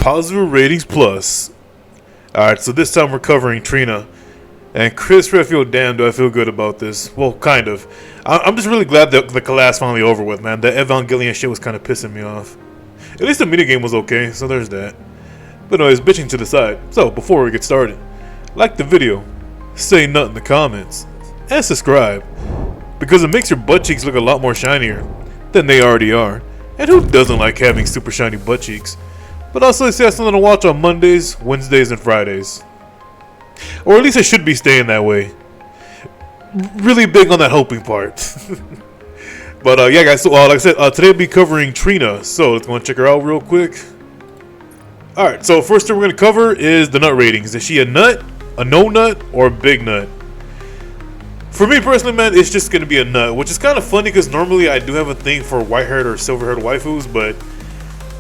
Paizuri Ratings Plus. Alright, so this time we're covering Trina. And Chris Redfield, damn, do I feel good about this. Well, kind of. I'm just really glad that the collab's finally over with, man. That Evangelion shit was kind of pissing me off. At least the minigame was okay, so there's that. But anyways, bitching to the side. So, before we get started, like the video, say nut in the comments, and subscribe. Because it makes your butt cheeks look a lot more shinier than they already are. And who doesn't like having super shiny butt cheeks? But also, it's something to watch on Mondays, Wednesdays, and Fridays. Or at least it should be staying that way. Really big on that hoping part. But yeah, guys, so like I said, today we'll be covering Trina. So let's go and check her out real quick. Alright, so first thing we're going to cover is the nut ratings. Is she a nut, a no nut, or a big nut? For me personally, man, it's just going to be a nut. Which is kind of funny because normally I do have a thing for white-haired or silver-haired waifus. But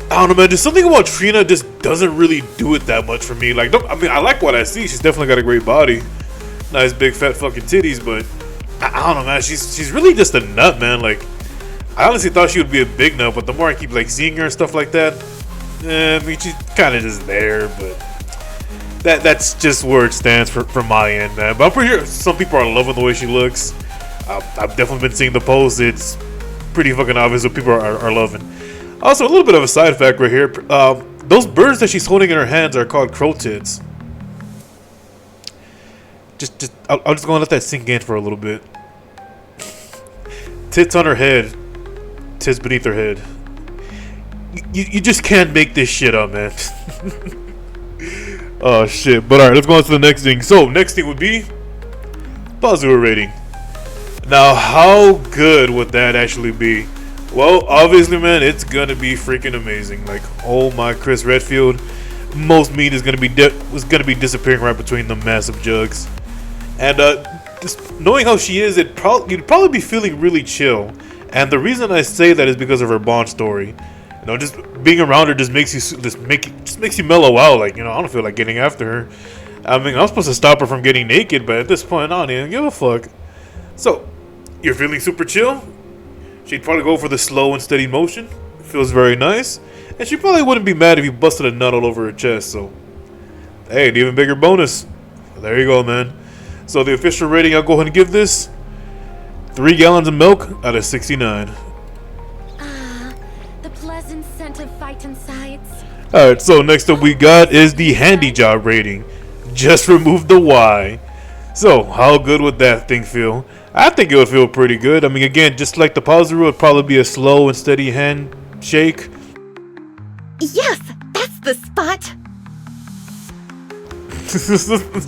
I don't know, man, just something about Trina just doesn't really do it that much for me. Like, I like what I see. She's definitely got a great body. Nice big fat fucking titties, but I don't know, man. She's really just a nut, man. Like, I honestly thought she would be a big nut, but the more I keep like seeing her and stuff like that, I mean, she's kind of just there, but that's just where it stands for my end, man. But I'm pretty sure some people are loving the way she looks. I've definitely been seeing the posts. It's pretty fucking obvious what people are loving. Also, a little bit of a side fact right here. Those birds that she's holding in her hands are called crow tits. I'm just gonna let that sink in for a little bit. Tits on her head, tits beneath her head. You just can't make this shit up, man. Oh shit! But alright, let's go on to the next thing. So next thing would be Paizuri rating. Now, how good would that actually be? Well, obviously, man, it's gonna be freaking amazing. Like, oh my, Chris Redfield, most meat is gonna be disappearing right between the massive jugs. And just knowing how she is, you'd probably be feeling really chill. And the reason I say that is because of her Bond story. You know, just being around her just makes you mellow out. Like, you know, I don't feel like getting after her. I mean, I'm supposed to stop her from getting naked, but at this point, I don't even give a fuck. So, you're feeling super chill? She'd probably go for the slow and steady motion. Feels very nice. And she probably wouldn't be mad if you busted a nut all over her chest. So, hey, an even bigger bonus. There you go, man. So the official rating, I'll go ahead and give this 3 gallons of milk out of 69. The pleasant scent of fighting sides. Alright, so next up we got is the handy job rating. Just remove the Y. So, how good would that thing feel? I think it would feel pretty good. I mean, again, just like the Paizuri, it would probably be a slow and steady handshake. Yes, that's the spot.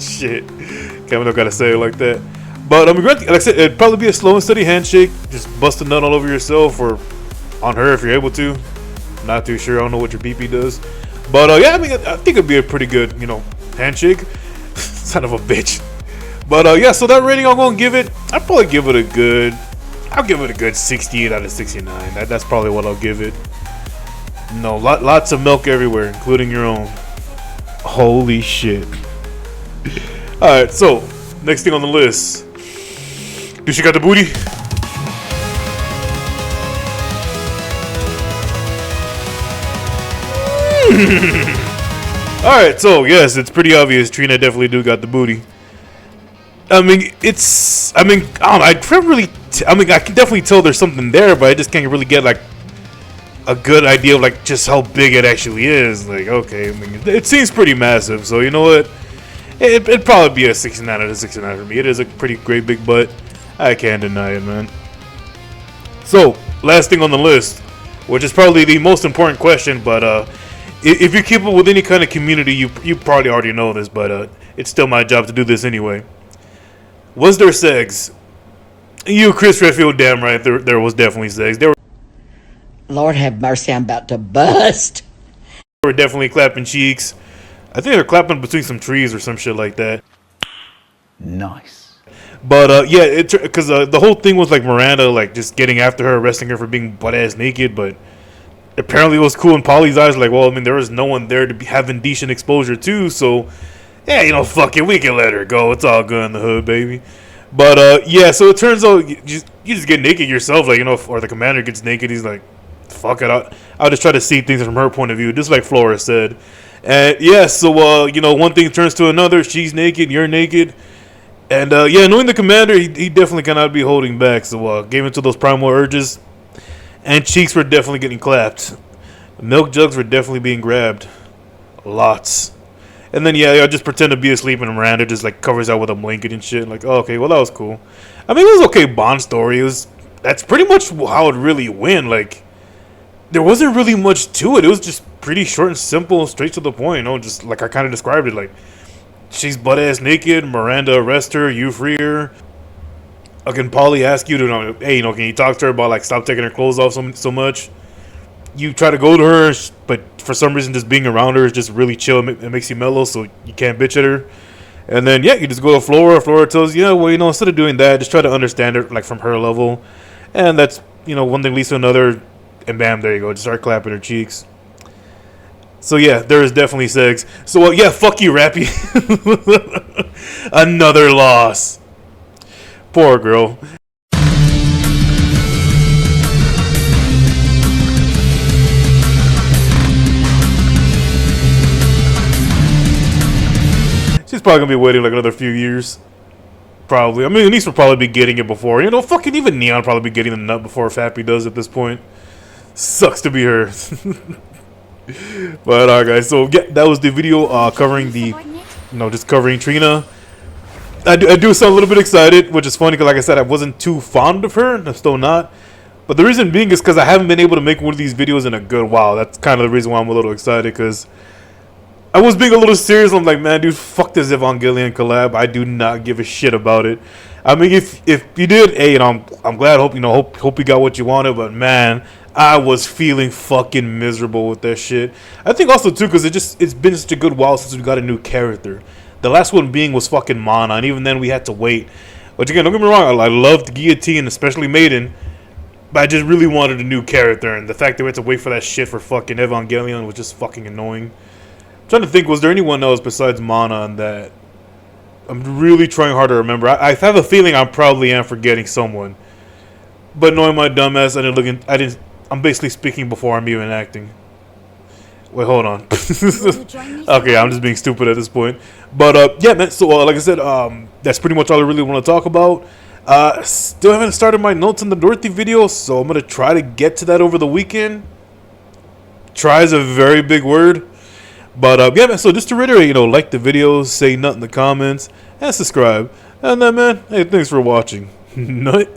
Shit. Kevin don't gotta say it like that. But I mean, like I said, it'd probably be a slow and steady handshake. Just bust a nut all over yourself or on her if you're able to. Not too sure. I don't know what your PP does. But yeah, I mean, I think it'd be a pretty good, you know, handshake. Son of a bitch. But yeah, so that rating I'm gonna give it. I'll probably give it a good. I'll give it a good 68 out of 69. That's probably what I'll give it. No, lots of milk everywhere, including your own. Holy shit. Alright, so next thing on the list. Do she got the booty? Alright, so yes, it's pretty obvious Trina definitely do got the booty. I mean, I don't know, I can definitely tell there's something there, but I just can't really get like a good idea of like just how big it actually is. Like, okay, I mean, it seems pretty massive, so you know what? It'd probably be a 69 out of 69 for me. It is a pretty great big butt. I can't deny it, man. So, last thing on the list, which is probably the most important question, but if you keep it with any kind of community, you probably already know this, but it's still my job to do this anyway. Was there Seggs? You, Chris Redfield, damn right, there was definitely Seggs. There Lord have mercy, I'm about to bust. were definitely clapping cheeks. I think they're clapping between some trees or some shit like that. Nice. But yeah, because the whole thing was like Miranda like just getting after her, arresting her for being butt ass naked. But apparently it was cool in Polly's eyes. Like, well, I mean, there was no one there to be having decent exposure to. So yeah, you know, fuck it, we can let her go. It's all good in the hood, baby. But yeah, so it turns out you just get naked yourself, like, you know, or the commander gets naked. He's like, fuck it, I'll just try to see things from her point of view, just like Flora said. And yeah, so you know, one thing turns to another. She's naked, you're naked, and yeah, knowing the commander, he definitely cannot be holding back. So gave into those primal urges, and cheeks were definitely getting clapped. Milk jugs were definitely being grabbed, lots. And then yeah, I just pretend to be asleep, and Miranda just like covers out with a blanket and shit. Like, oh, okay, well that was cool. I mean, it was okay Bond story. That's pretty much how it really went. Like, there wasn't really much to it. It was just pretty short and simple, straight to the point. You know, just like I kind of described it. Like, she's butt ass naked. Miranda arrests her. You free her. Again, Polly asks you to, hey, you know, can you talk to her about like stop taking her clothes off so much? You try to go to her, but for some reason, just being around her is just really chill. It makes you mellow, so you can't bitch at her. And then yeah, you just go to Flora. Flora tells you, yeah, well, you know, instead of doing that, just try to understand her like from her level. And that's, you know, one thing leads to another. And bam, there you go. Just start clapping her cheeks. So yeah, there is definitely Seggs. So yeah, fuck you, Rappy. Another loss. Poor girl. She's probably gonna be waiting like another few years. Probably. I mean, Denise will probably be getting it before. You know, fucking even Neon probably be getting the nut before Fappy does at this point. Sucks to be her. But alright guys, so yeah, that was the video covering the, just covering Trina. I do sound a little bit excited, which is funny because like I said, I wasn't too fond of her. I'm still not. But the reason being is because I haven't been able to make one of these videos in a good while. That's kind of the reason why I'm a little excited, because I was being a little serious. I'm like, man, dude, fuck this Evangelion collab. I do not give a shit about it. I mean, if you did, hey, you know, I'm glad. Hope you got what you wanted. But man, I was feeling fucking miserable with that shit. I think also too because it's been such a good while since we got a new character. The last one being was fucking Mana, and even then we had to wait. Which again, don't get me wrong, I loved Guillotine, especially Maiden, but I just really wanted a new character, and the fact that we had to wait for that shit for fucking Evangelion was just fucking annoying. I'm trying to think, was there anyone else besides Mana on that? I'm really trying hard to remember. I have a feeling I probably am forgetting someone. But knowing my dumbass, I'm basically speaking before I'm even acting. Wait, hold on. Okay, I'm just being stupid at this point. But yeah, man. So like I said, that's pretty much all I really want to talk about. Still haven't started my notes on the Dorothy video, so I'm gonna try to get to that over the weekend. Try is a very big word. But yeah, man. So just to reiterate, like the video, say nothing in the comments, and subscribe. And then, man, hey, thanks for watching. Nut.